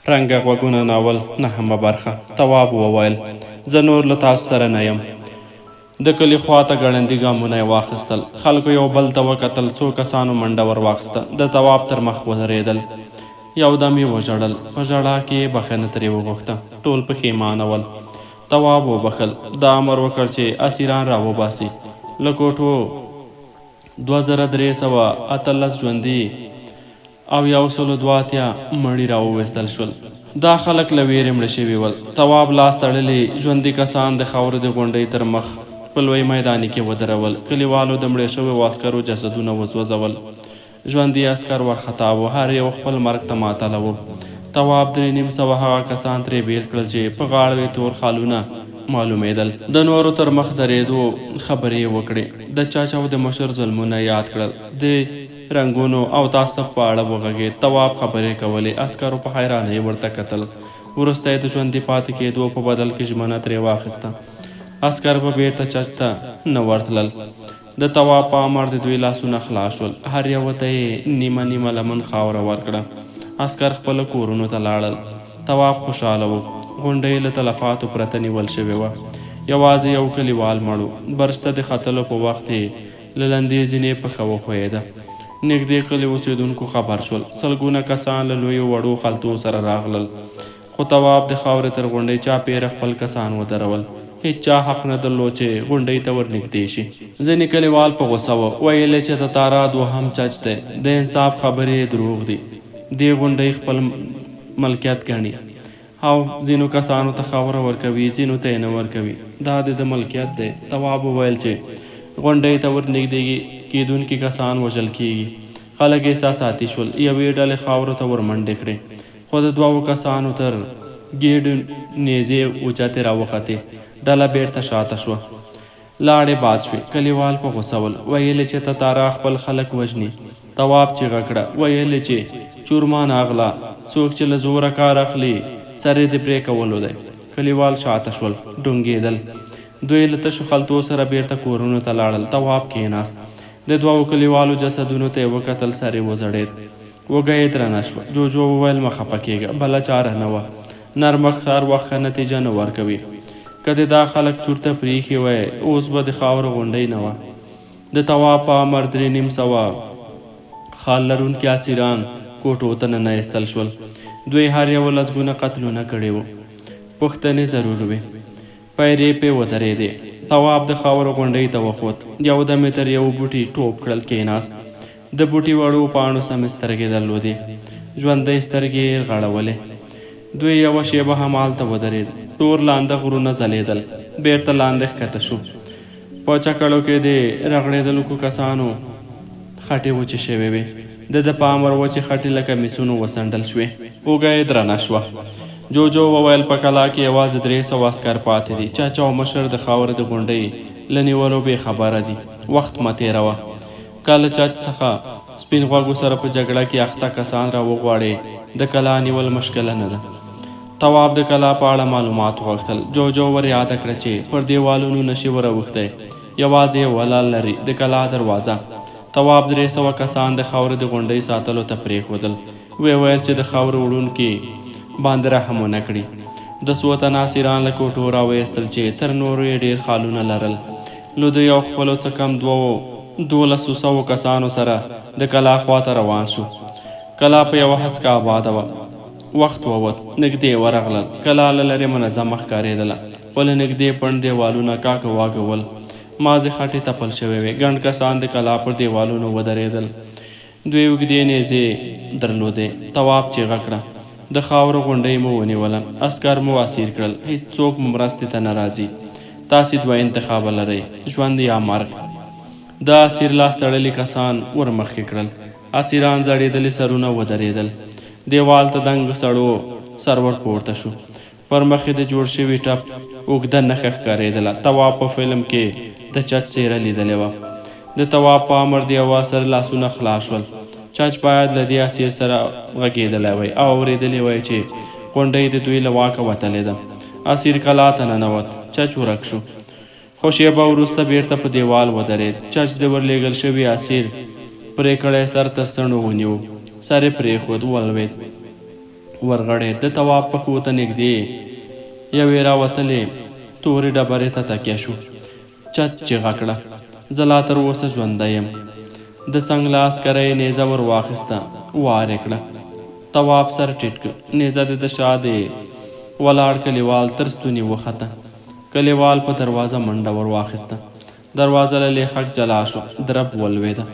رنګه غوږونه ناول نهمه برخه. تواب وویل زه نور له تاسو سره نه یم. د کلي خواته ګړندي ګامونه یې واخیستل. خلکو یو بل ته وکتل. څو کسانو منډه ور واخیسته. د تواب تر مخ ودرېدل. یودم یې وژړل. په ژړا کې یې بښنه ترې وغوښته. ټول پښېمانه ول. تواب وبخل. دا امر وکړ چې اسیران راوباسي. له کوټو 2318 ژوندي او 182 مړي راوویستل شول. دا خلک له ویرې مړه شوي ول. تواب لاس تړلي ژوندي کسان د خاورو د غونډۍ تر مخ په لوی میدان کې ودرول. کلیوالو د مړه شویو عسکرو جسدونه وسوځول. ژوندي عسکر ورخطا وو. هر یو خپل مرګ ته ماتله وو. تواب 300 هغه کسان ترې بیل کړل چې په غاړه یې تور خالونه معلومېدل. د نورو تر مخ درېدو خبرې وکړې. د چاچا او د مشر ظلمونه یاد کړل. د رنګونو او تعصب په اړه وغږېد. تواب خبرې کولې. عسکرو په حیرانۍ ورته کتل. وروسته یې د ژوندي پاتې کېدو په بدل کې ژمنه ترې واخیسته. عسکر به بیرته چچ ته نه ورتلل. د تواب په امر د دوی لاسونه خلاص شول. هر یوه ته یې نیمه نیمه لمن خاوره ورکړه. عسکر خپلو کورونو ته لاړل. تواب خوشحاله و. غونډۍ له تلفاتو پرته نیول شوې وه. یوازې یو کلیوال مړ و. برج ته د ختلو په وخت یې له لندې زینې پښه وښویېده. نږدې کلي اوسېدونکو خبر شول. سلګونه کسان له لویو وړو خلطو سره راغلل. خو تواب د خاورې تر غونډۍ چاپېره خپل کسان ودرول. هېچا حق نه درلود چې غونډۍ ته ورنږدې شي. ځینې کلیوال په غوسه وو. ویل چې د تارا دوهم چچ دی. د انصاف خبرې دروغ دي. دې غونډۍ خپل ملکیت ګڼي او ځینو کسانو ته خاوره ورکوي، ځینو ته یې نه ورکوي. دا د ملکیت دی. تواب وویل چې غونډۍ ته ورنږدې کېدونکي کسان وژل کېږي. خلک احساساتي شول. یوې ډلې خاورو ته ورمنډې کړې. خو د 2 کسانو تر ګېډو نیزې اوچتې راوختې. ډله بیرته شاته شوه. لاړې باد شوې. کلیوال په غوسه ول. ویل چې تتارا خپل خلک وژني. تواب چیغه کړه. ویل چې چورمان اغلا، څوک چې له زوره کار اخلي سر یې د پرې کولو دی. کلیوال شاته شول. ډونګېدل. دوی له تشو خلطو سره بیرته کورونو ته لاړل. تواب کېناست. د 2 کلیوالو جسدونو ته یې وکتل. سر یې وځړېد. وږه یې درنه شوه. جوجو وویل مه خفه کېږه، بله چاره نه وه. نرمښت هر وخت ښه نتیجه نه ورکوي. که دې دا خلک چورته پرېښي وی اوس به د خاورو غونډۍ نه وه. د تواب په امر 300 خال لرونکي اسیران کوټو ته ننایستل شول. دوی هر یو لسګونه قتلونه کړي وو. پوښتنې ضرور وې. پیرې پې ودرېدې. تواب د خاورو غونډۍ ته وخوت. یودم یې تر یو بوټي ټوپ کړل. کېناست. د بوټي وړو پاڼو سمې سترګې درلودې. ژوندۍ سترګې یې غړولې. دوی یوه شېبه همالته ودرېد. تور لانده غرونه ځلېدل. بیرته لاندې ښکته شو. په چکړو کې د رغړېدونکو کسانو خټې وچې شوې وې. د په امر وچې خټې لکه میسونو وڅنډل شوې. اوږه یې درنه شوه. جوجو وویل په کلا کې یوازې 300 عسکر پاتې دي. چاچا او مشر د خاورې د غونډۍ له نیولو بې خبره دي. وخت مه تېروه. کله چچ څخه سپین غوږو سره په جګړه کې اخته کسان را وغواړې د کلا نیول مشکله نه ده. تواب د کلا په اړه معلومات وغوښتل. جوجو ور یاده کړه چې پر دیوالونو نشي وراوښتی. یوازې ولاړ لري د کلا دروازه. تواب 300 کسان د خاورې د غونډۍ ساتلو ته پرېښودل. ویل چې د خاورو وړونکي باندې رحم ونه کړي. د 100 تنه اسیران له کوټو راویستل چې تر نورو یې ډېر خالونه لرل. نو د یو خپلو څه کم 1200 کسانو سره د کلا خواته روان شو. کلا په یوه هسکه آباده وه. وخت ووت. نږدې ورغلل. کلا له لرې منظمه ښکارېدله. خو له نږدې پڼ دیوالونه کاږه واږه ول. مازې خټې تپل شوې وې. ګڼ کسان د کلا پر دیوالونو ودرېدل. دوی اوږدې نیزې درلودې. تواب چیغه کړه د خاورو غونډۍ مو ونیوله. عسکر مو اسیر کړل. هېڅوک مو مرستې ته نه راځي. تاسې 2 انتخابه لرئ، ژوند یا مرګ. د اسیر لاس تړلي کسان ور مخکې کړل. اسیران زړېدلي سرونه ودرېدل. دیوال ته دنګ سړو سرور پورته شو. پر مخ یې د جوړ شوي ټپ اوږده نښه ښکارېدله. تواب په فلم کې د چچ څېره لیدلې وه. د تواب په امر د یوه اسیر لاسونه خلاص شول. چچ باید له دې اسیر سره غږېدلی وی او اورېدلی وی چې غونډۍ د دوی له واکه وتلې ده. اسیر کلا ته ننوت. چچ ورک شو. خو شېبه وروسته بیرته په دیوال ودرېد. چچ د ورلېږل شوي اسیر پرې کړی سر تر څڼو ونیو. سر یې پرېښود. ولوېد. ورغړې. د تواب پښو ته نږدې یوې راوتلې تورې ډبرې ته تکیه شو. چت چیغه کړه، زه لا تر اوسه ژوندی یم. د څنګ لاس کره یې نیزه ور واخیسته، وار یې کړه. تواب سر ټیټ کړ. نیزه د شا د ولاړ کلیوال تر ستوني وخته. کلیوال په دروازه منډه ور واخیسته. دروازه له لیخک جلا شو، درب ولوېده.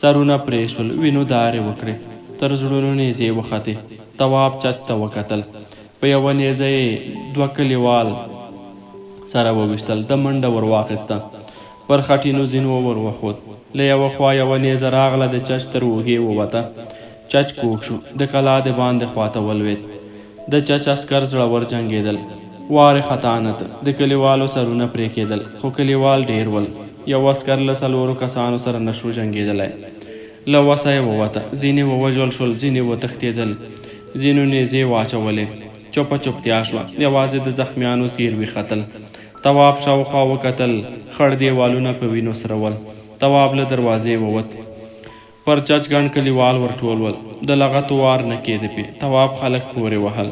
سرونه پرې شول، وینو دارې وکړې. تر زړونو نیزې وختې. تواب چت ته وکتل. په یوه نیزه یې دوه کلیوال سره وویشتل. د منډه ور واخیسته. پر خټینو زینو ور وخوت. له یوه خوا یوه نیزه راغله، د چچ تر اوږې ووته. چچ کوږ شو، د کلا د باندې خواته ولوېد. د چچ عسکر زړور جنګېدل. وارې خطا نته. د کلیوالو سرونه پرې کېدل، خو کلیوال ډېر ول. یو عسکر له 4 کسانو سره نشو جنګېدلی. له وسه یې ووته. ځینې ووژل شول، ځینې وتښتېدل، ځینو نیزې واچولې. چوپه چوپتیا شوه، یوازې د زخمیانو زګېروي ختل. تواب شاوخوا وکتل، خړ دیوالونه په وینو سره ول. تواب له دروازې ووت. پر چچ ګڼ کلیوال ورټول ول. د لغتو وار نه کېده پې. تواب خلک پورې وهل.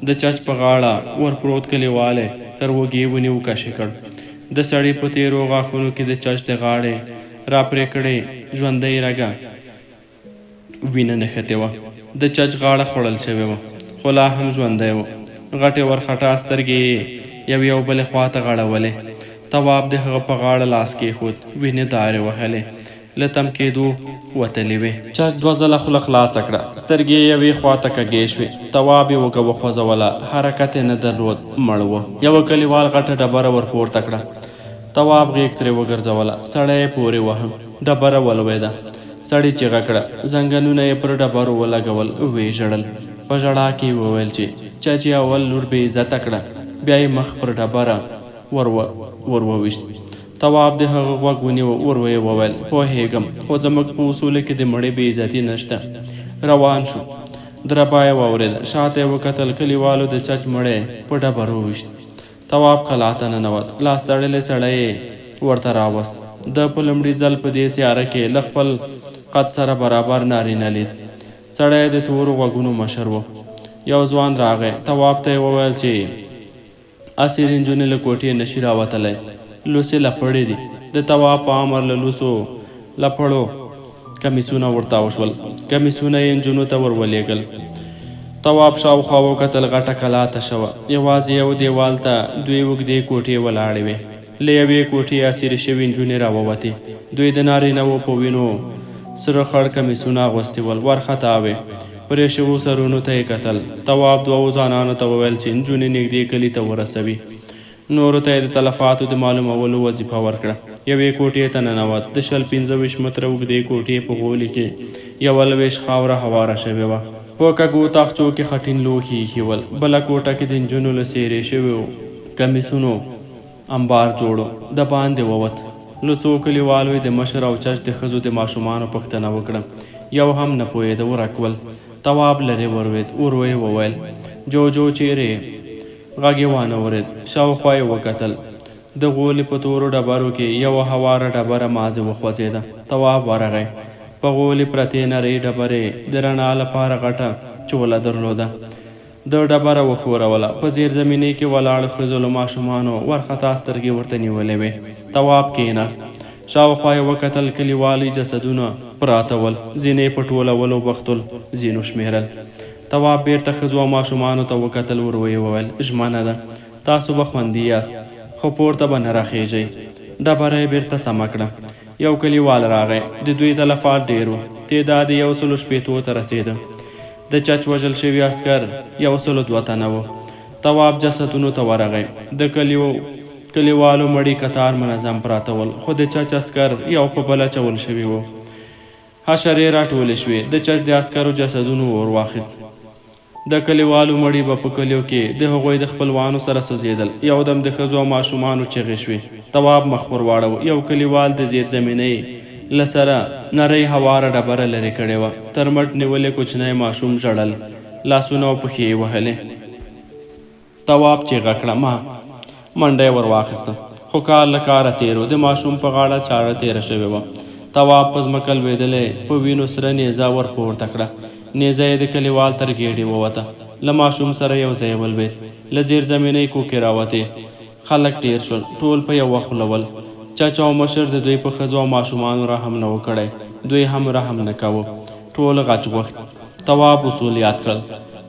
د چچ په غاړه ورپروت کلیوال یې تر وږې ونیو کشې کړ. د سړي په تېرو غاښونو کې د چچ د غاړې را پرې کړې ژوندۍ رګه وینه نښتې وه. د چچ غاړه خوړل شوې وه، خو لا هم ژوندی و. غټې ورخټا سترګې یې یو بلې خوا ته غړولې. تواب د هغه په غاړه لاس کېښود. وینې دارې وهلې، له تم کېدو وتلې وې. چچ 2 ځله خوله خلاصه کړه. سترګې یې یوې خوا ته کږې شوې. تواب یې وږه وخوځوله. حرکت یې نه درلود، مړ و. یوه کلیوال غټه ډبره ور پورته کړه. تواب غېږ ترې وګرځوله. سړی یې پورې وهم. ډبره ولوېده. سړي چیغه کړه. زنګنونه یې پر ډبرو ولګول. ویې ژړل. په ژړا کې یې وویل چې چچ یې اول لور بې عزته کړه، بیا یې مخ پر ډبره ور وویشت. تواب د هغه غوږ ونیو. ور ویې وویل، پوهېږم، خو زموږ په اصولو کې د مړې بې عزتي نشته. روان شو. دربا یې واورېده. شاته یې وکتل. کلیوالو د چچ مړی په ډبرو وویشت. تواب کلا ته ننوت. لاس تړلی سړی یې ورته راوست. د په لومړي ځل په دې سیاره کې له خپل قد سره برابر نارینه لید. سړی د تورو غوږونو مشر و. یو ځوان راغی. تواب ته یې وویل چې اسیر نجونې له کوټې نشي راوتلی، لوڅې لپړې دي. د تواب په امر له لوڅو لپړو کمیسونه ورتاو شول. کمیسونه یې نجونو ته ور ولېږل. تواب شاوخوا وکتل. غټه کلا تشه وه. یوازې یو دیوال ته 2 اوږدې کوټې ولاړې وې. له یوې کوټې اسیرې شوي نجونې راووتې. دوی د نارینه‌وو په وینو سره خړ کمیسونه اغوستي ول. وارخطا وې. پرې شوو سرونو ته یې کتل. تواب 2 ځوانانو ته وویل چې نجونې نږدې کلي ته ورسوي. نورو ته یې د تلفاتو د معلومولو وظیفه ورکړه. یوې کوټې ته ننوت. د 25 متره اوږدې کوټې په غولي کې 21 خاوره هواره شوې وه. په کږو تاخچو کې خټین لوښي ایښي ول. بله کوټه کې د نجونو له څیرې شویو کمیسونو انبار جوړو. د باندې ووت. له څو کلیوالو یې د مشر او چچ د ښځو د ماشومانو پوښتنه وکړه. یو هم نه پوهېده، ورک ول. تواب لرې ورولوېد. ور ویې وویل، جوجو چیرې؟ غږ یې وانه ورېد. شاوخوا یې وکتل. د غولي په تورو ډبرو کې یوه هواره ډبره مازې وخوځېده. تواب ورغی. په غولي پرتې نرۍ ډبرې د رڼا لپاره غټه چوله درلوده. د ډبره وښوروله. په زیر زمینۍ کې ولاړو ښځو له ماشومانو وارخطا سترګې ورته نیولې وې. تواب کېناست. شاوخوا یې وکتل. کلیوالي جسدونه پراته ول. ځینې په ټولول او بختل، ځینو شمېرل. تواب بیرته ښځو او ماشومانو ته وکتل. ور ویې وویل، ژمنه ده، تاسو به خوندي یاست، خو پورته به نه راخېږئ. ډبره یې بیرته سمه کړه. یو کلیوال راغی. د دوی تلفات ډېر و. تعداد یې 160 ته رسېده. د چچ وژل شوي عسکر 102 تنه و. تواب جسدونو ته ورغی. د کلیوالو مړي کتار منظم پراته ول، خو د چچ عسکر یو په بل اچول شوي و. حشرې راټولې شوې. د چچ د عسکرو جسدونو ور واخیست. د کلیوالو مړي به په کلیو کې د هغوی د خپلوانو سره سوځېدل. یودم د ښځو او ماشومانو چیغې شوې. تواب مخ ور واړو. یو کلیوال د زیر زمینۍ له سره نرۍ هواره ډبره لرې کړې وه. تر مټ نیولې کوچنی ماشوم ژړل. لاسونه او پښې یې وهلې. تواب چیغه کړه، ما! منډه یې ور واخیسته. خو کار له کاره تېرو. د ماشوم په غاړه چاړه تېره شوې وه. تواب په ځمکه لوېدلی په وینو سره نیزه ور پورته کړه. نیزه یې د کلیوال تر ګېډې ووته. له ماشوم سره یو ځای ولوېد. له زیر زمینۍ کوکې راوتې. خلک ډېر شول. ټول په یو وخت ولول. چاچا او مشر د دوی په ښځو او ماشومانو رحم نه و کړی. دوی هم رحم نه کوه. ټول غچ غوښت. تواب اصول یاد کړل.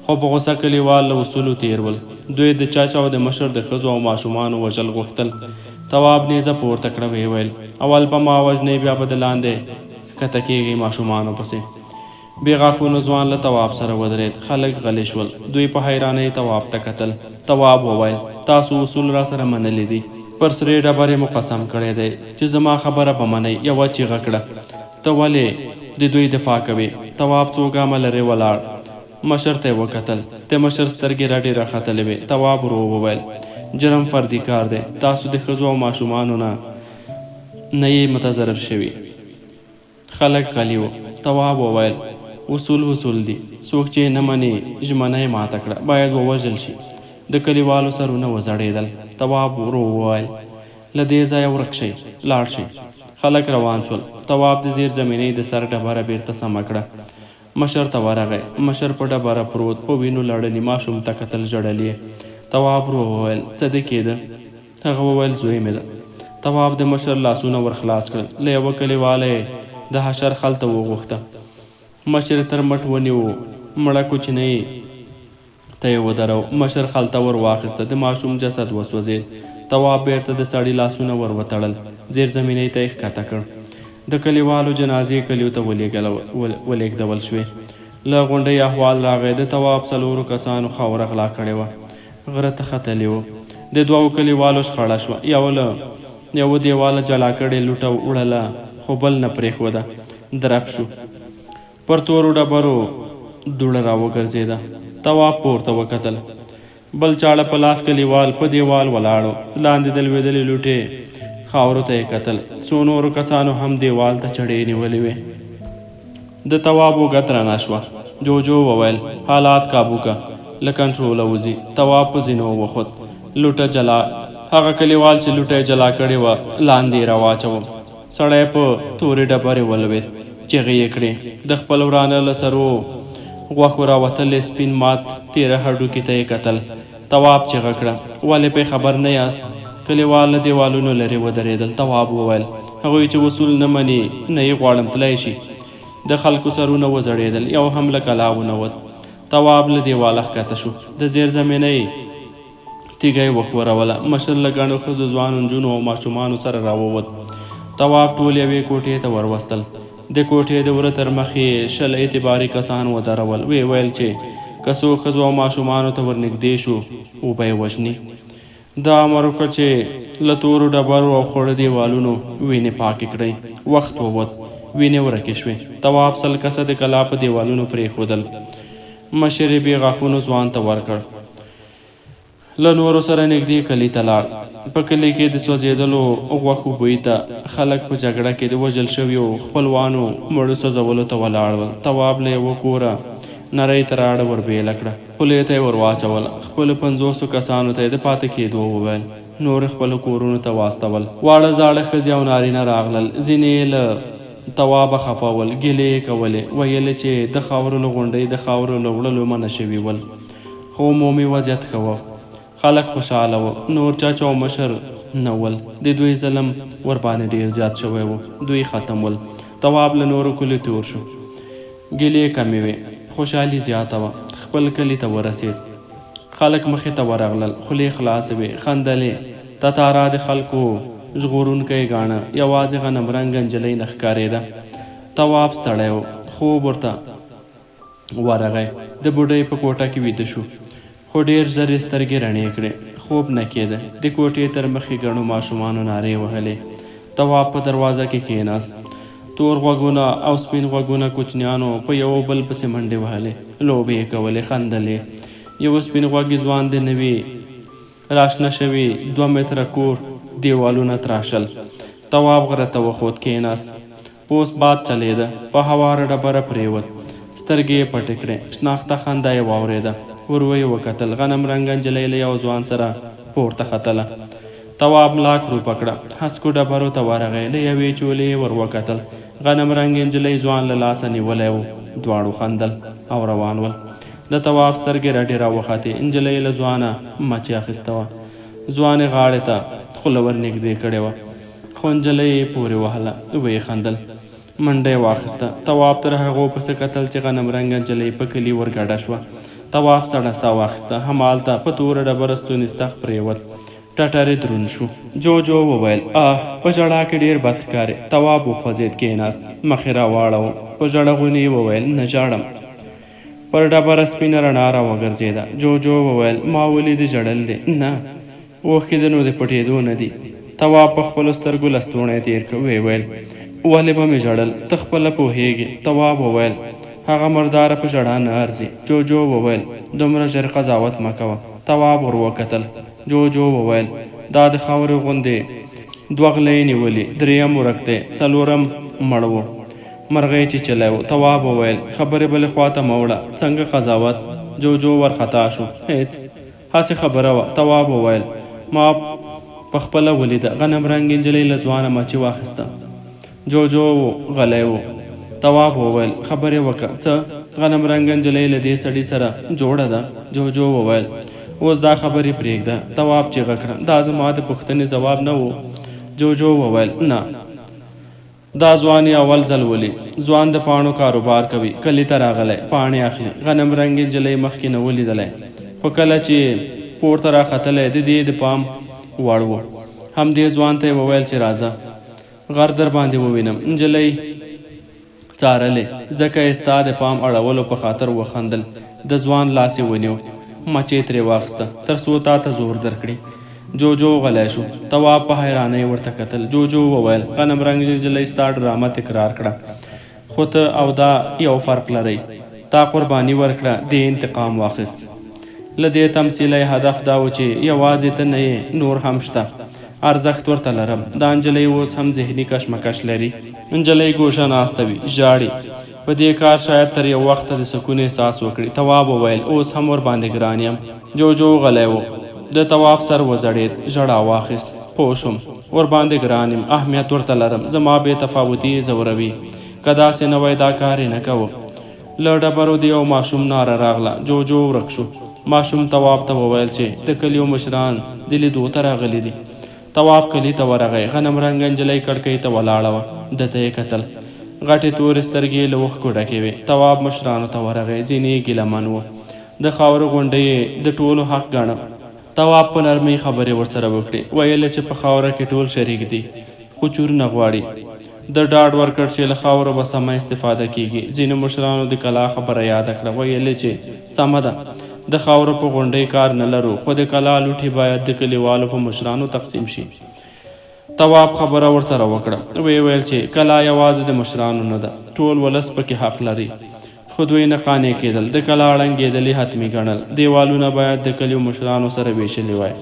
خو په غوسه کلیوال له اصولو تېر ول. دوی د چاچا او د مشر د ښځو او ماشومانو وژل غوښتل. تواب نیزه پورته کړه ویې ویل اول به ما وژنئ بیا به د لاندې ښکته کېږئ ماشومانو پسې. بې غاښونو ځوان له تواب سره ودرېد. خلک غلي شول. دوی په حیرانۍ تواب ته کتل. تواب وویل تاسو اصول را سره منلي دي. پر سرې ډبرې مو قسم کړی دی چې زما خبره به منئ. یوه چیغه کړه ته ولې د دوی دفاع کوې؟ تواب څو ګامه لرې ولاړ. مشر ته یې وکتل. د مشر سترګې راډې راختلې وې. تواب ورو وویل جرم فردي کار دی. تاسو د ښځو او ماشومانو نه یې متضرر شوي. خلک غلي وو. تواب وویل اصول دي. څوک چې نه مني ژمنه یې ماته کړه باید ووژل شي. د کلیوالو سرونه وځړېدل. تواب ورو وویل له دې ځایه ورک شئ لاړ شئ. خلک روان شول. تواب د زیر زمینۍ د سر ډبره بیرته سمه کړه. مشر ته ورغی. مشر په ډبره پروت په وینو لړلي ماشوم ته کتل ژړل یې. تواب ورو وویل څه دې کېده؟ هغه وویل زوی مې ده. تواب د مشر لاسونه ورخلاص کړل. له یوه کلیواله یې د حشر خل ته وغوښته. مشر تر مټ ونیو. مړه کوچنۍ ته یې ودرو. مشر خل ته ور واخیسته. د ماشوم جسد وسوځېد. تواب بیرته د سړي لاسونه ور وتړل. زیر زمینۍ ته یې ښکته کړ. د کلیوالو جنازې کلیو ته ولېږدول شوې. له غونډۍ احوال راغی. د تواب څلورو کسانو خاوره غلا کړې وه. غره ته ختلي وو. د دوو کلیوالو شخړه شوه. یوه دیواله جلا کړې لوټه وړله خو بل نه پرېښوده. درب شو. پر تورو ډبرو دوړه راوګرځېده. تواب پورته وکتل. بل چاړه په لاس کلیوال په دیوال ولاړو. لاندې د لوېدلې لوټې خاورو ته یې کتل. څو نورو کسانو هم دیوال ته چړې نیولې وې. د تواب اوږه درنه شوه. جوجو وویل حالات کابو که له کنټروله وځي. تواب په زینو وخوت. لوټه جلا. هغه کلیوال چې لوټه یې جلا کړې وه لاندې یې راواچوه. سړی په تورې ډبرې ولوېد. چیغې یې کړې. د خپل ورانه له سرو غوښو راوتلې سپین مات تېره هډوکي ته یې کتل. تواب چیغه کړه ولې پې خبر نه یاست؟ کلیوال له دیوالونو لرې ودرېدل. تواب وویل هغوی چې اصول نه مني نه یې غواړم تللی شي. د خلکو سرونه وځړېدل. یو هم له کلا ونوت. تواب له دیواله ښکته شو. د زیر زمینۍ تیږه یې وښوروله. مشر له ګڼو ښځو ځوانو نجونو او ماشومانو سره راووت. تواب ټول یوې کوټې ته وروستل. د کوټې د وره تر مخې 20 اعتباري کسان ودرول. ویې ویل چې که څوک ښځو او ماشومانو ته ورنږدې شو وبه یې وژني. دا امر وکړ چې له تورو ډبرو او خړو دیوالونو وینې پاکې کړئ. وخت ووت. وینې ورکې شوې. تواب 100 کسه د کلا په دیوالونو پرېښودل. مشر یې بې غاښونو ځوان ته ورکړ. له نورو سره نږدې کلي ته لاړ. په کلي کې د سوځېدلو غوښو بوی ته خلک په جګړه کې د وژل شویو خپلوانو مړو سوځولو ته ولاړ ول. تواب له یوه کوره نرۍ تراړه وربېله کړه. خولې ته یې ور واچوله. خپلو 50 کسانو ته یې د پاتې کېدو وویل. نور خپلو کورونو ته واستول. واړه زاړه ښځې او نارینه راغلل. ځینې یې له توابه خفه ول. ګیلې یې کولې. ویل چې د خاورو له غونډۍ د خاورو له وړلو منع شوي ول. خو عمومي وضعیت ښه و. خلک خوشحاله و. نور چاچا او مشر نه ول. د دوی ظلم ورباندې ډېر زیات شوی و. دوی ختم ول. تواب له نورو کلیو تور شو. ګیلې کمې وې. خوشحالي زیاته وه. خپل کلي ته ورسېد. خلک مخې ته ورغلل. خولې خلاصې وې. خندلې. تتارا د خلکو ژغورونکی ګاڼه. یوازې غنم رنګه نجلۍ نه ښکارېده. تواب ستړی و. خوب ورته ورغی. د بوډۍ په کوټه کې ویده شو. خو ډېر ژر یې سترګې رڼې کړې. خوب نه کېده. د کوټې تر مخې ګڼو ماشومانو نارې وهلې. تواب په دروازه کې کېناست. تور غوږونه او سپین غوږونه کوچنیانو په یو بل پسې منډې وهلې. لوبې یې کولې. خندلې. یو سپین غوږي ځوان د نوي راشنه شوي 2 متره کور دیوالونه تراشل. تواب غره ته وخوت. کېناست. پوس باد چلېده. په هواره ډبره پرېوت. سترګې یې پټې کړې. شناخته خندا یې واورېده. ور ویې وکتل. غنم رنګه نجلۍ له یو ځوان سره پورته ختله. تواب لاک رو پکړه. هسکو ډبرو ته ورغی. له یوې چولې یې ور وکتل. غنم رنګې نجلۍ ځوان له لاسه نیولی و. دواړو خندل او روان ول. د تواب سترګې رډې راوختې. نجلۍ له ځوانه مچې اخیسته وه. ځوان یې غاړې ته خوله ور نږدې کړې وه، خو نجلۍ یې پورې وهله. ویې خندل، منډه یې واخیسته. تواب تر هغو پسې کتل چې غنم رنګه نجلۍ په کلي ورګډه شوه. تواب سړه ساه واخیسته. همالته په توره ډبره ستوني ستغ پرېوت. ټټر یې دروند شو. جوجو وویل، په ژړا کې ډېر بد ښکارې. تواب وخوځېد، کېناست، مخ یې راواړاوه. په ژړغوني یې وویل، نه ژاړم. پر ډبره سپینه رڼا راوګرځېده. جوجو وویل، ما ولیدې ژړل دې؟ نه، اوښکې د نو د پټېدو نه دي. تواب په خپلو سترګو لستوڼی تېر کړ. ویې ویل، ولې به مې ژړل؟ ته خپله پوهېږې. تواب وویل، هغه مرداره په ژړا نه ارځي. جوجو وویل، دومره ژر قضاوت مه کوه. تواب ور وکتل. جوجو وویل، دا د خاورې غوندې دوه غله یې نیولي، درېیم ورک دی، څلورم مړ و، مرغۍ چیچلی و. تواب وویل، خبرې بلې خواته مه وړه. څنګه قضاوت؟ جوجو ورخطا شو. هېڅ، هسې خبره وه. تواب وویل، ما پخپله ولیده. غنم رنګې نجلۍ له ځوانه مچې واخیسته. جوجو غلی و. تواب وویل، خبرې وکړه. څه؟ غنم رنګه نجلۍ له دې سړي سره جوړه ده؟ جوجو وویل، اوس دا خبرې پرېږده. تواب چیغه کړه، دا زما د پوښتنې ځواب نه و. جوجو وویل، نه، دا ځوان یې اول ځل ولي. ځوان د پاڼو کاروبار کوي، کلي ته راغلی، پاڼې اخلي. غنم رنګې نجلۍ مخکې نه ولیدلی، خو کله چې پورته راختلی د دې د پام وړ و. همدې ځوان ته یې وویل چې راځه، غر در باندې ووینم. نجلۍ څارلې، ځکه یې ستا د پام اړولو په خاطر وخندل. د ځوان لاس یې ونیو، مچې ترې واخیسته، تر څو تا ته زور درکړي. جوجو غلی شو. تواب په حیرانۍ ورته کتل. جوجو وویل، غنم رنګ نجلۍ ستا ډرامه تکرار کړه، خو ته او دا یو فرق لرئ. تا قرباني ورکړه، دې انتقام واخیست. له دې تمثیله هدف دا و چې یوازې ته نه یې، نور هم شته. ارزښت ورته لرم. دا نجلۍ اوس هم ذهني کشمکش لري. نجلۍ ګوشه ناسته وي، ژاړي. په دې کار شاید تر یو وخته د سکون احساس وکړي. تواب وویل، اوس هم ورباندې ګران یم. جوجو غلی و. د تواب سر وځړېد، ژړا واخیست. پوه شوم، ورباندې ګران یم، اهمیت ورته لرم. زما بې تفاوتي یې ځوروي. که داسې نه وای دا کار یې نه کوه. له ډبرو د یو ماشوم ناره راغله. جوجو ورک شو. ماشوم تواب ته وویل چې د کلیو مشران د لیدو ته راغلي دي. تواب کلي ته ورغی. غنم رنګه نجلۍ کړکۍ ته ولاړه وه. ده ته یې کتل. غټې تورې سترګې له اوښکو ډکې وې. تواب مشرانو ته ورغی. ځینې یې ګیلمن وو. د خاورو غونډۍ یې د ټولو حق ګاڼه. تواب په نرمۍ خبرې ورسره وکړې. ویل چې په خاوره کې ټول شریک دي، خو چور نه غواړي. د ډاډ ورکړ چې له خاورو به سمه استفاده کیږي. ځینو مشرانو د کلا خبره یاده کړه. ویل چې سمه ده، د خاورو په غونډۍ کار نه لرو، خو د کلا لوټې باید د کلیوالو په مشرانو تقسیم شي. تواب خبره ورسره وکړه. ویې ویل چې کلا یوازې د مشرانو نه ده، ټول ولس پکې حق لري. خو دوی نه قانع کېدل. د کلا ړنګېدل یې حتمي ګڼل. دیوالونه باید د کلیو مشرانو سره ویشلي وای.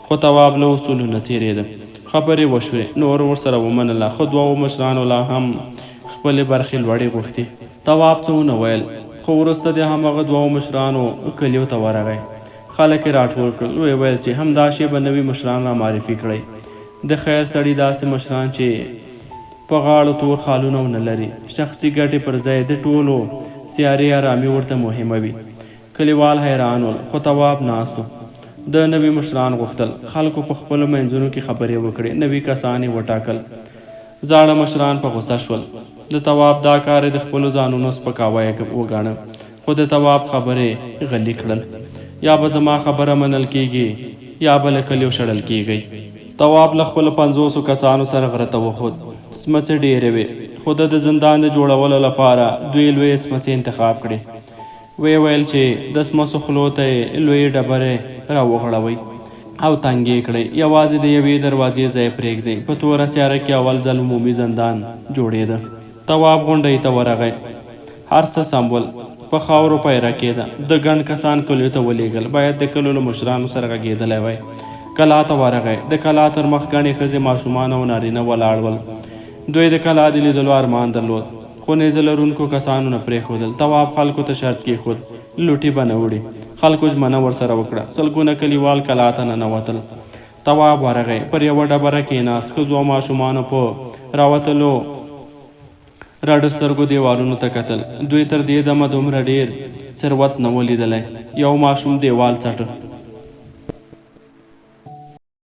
خو تواب له اصولو نه تېرېده. خبرې وشوې، نور ورسره ومنله، خو دوو مشرانو لا هم خپلې برخې لوړې غوښتې. تواب څه ونه ویل، خو وروسته د همغه دوو مشرانو کلیو ته ورغی. خلک یې راټول کړل. ویې ویل چې همدا شی به نوي مشران را معرفي کړئ. د خیر سړي داسې مشران چې په غاړو تور خالونه ونه لري، شخصي ګټې پر ځای د ټولو سیاري ارامي ورته مهمه وي. کلیوال حیران ول، خو تواب ناست و. د نوي مشران غوښتل. خلکو په خپلو منځونو کې خبرې وکړې. نوي کسان یې وټاکل. زاړه مشران په غوسه شول. د تواب دا کار د خپلو ځانونو سپکاوی وګاڼه، خو د تواب خبرې غلي کړل. یا به زما خبره منل کېږي، یا به له کلیو شړل کېږئ. تواب له خپلو 50 کسانو سره غره ته وخوت. سمڅې ډېرې وې، خو د زندان د جوړولو لپاره دوی لویې سمڅې انتخاب کړې. ویې ویل چې د سمڅو خولو ته یې لویې ډبرې راوغړوئ او تنګې کړئ. یوازې د یوې دروازې ځای پرېږدئ. په توره سیاره کې اول ځل عمومي زندان جوړېده. تواب غونډۍ ته ورغی. هر څه سمبول په خاورو پیره کېده. د ګڼ کسان کلیو ته ولېږل. باید د کلیو له مشرانو سره غږېدلی وای. کلا ته ورغی. د کلا تر مخ ګڼې ښځې، ماشومان او نارینه ولاړ ول. دوی د کلا د لیدلو ارمان درلود، خو نیزه لرونکو کسانو نه پرېښودل. تواب خلکو ته شرط کېښود، لوټي به نه وړي. خلکو ژمنه ورسره وکړه. سلګونه کلیوال کلا ته ننوتل. تواب ورغی. پر یوه ډبره کېناست. ښځو او ماشومانو په راوتلو راډ سترګو دیوالونو ته کتل. دوی تر دې دمه دومره ډېر ثروت نه و لیدلی. یو ماشوم دیوال څټه.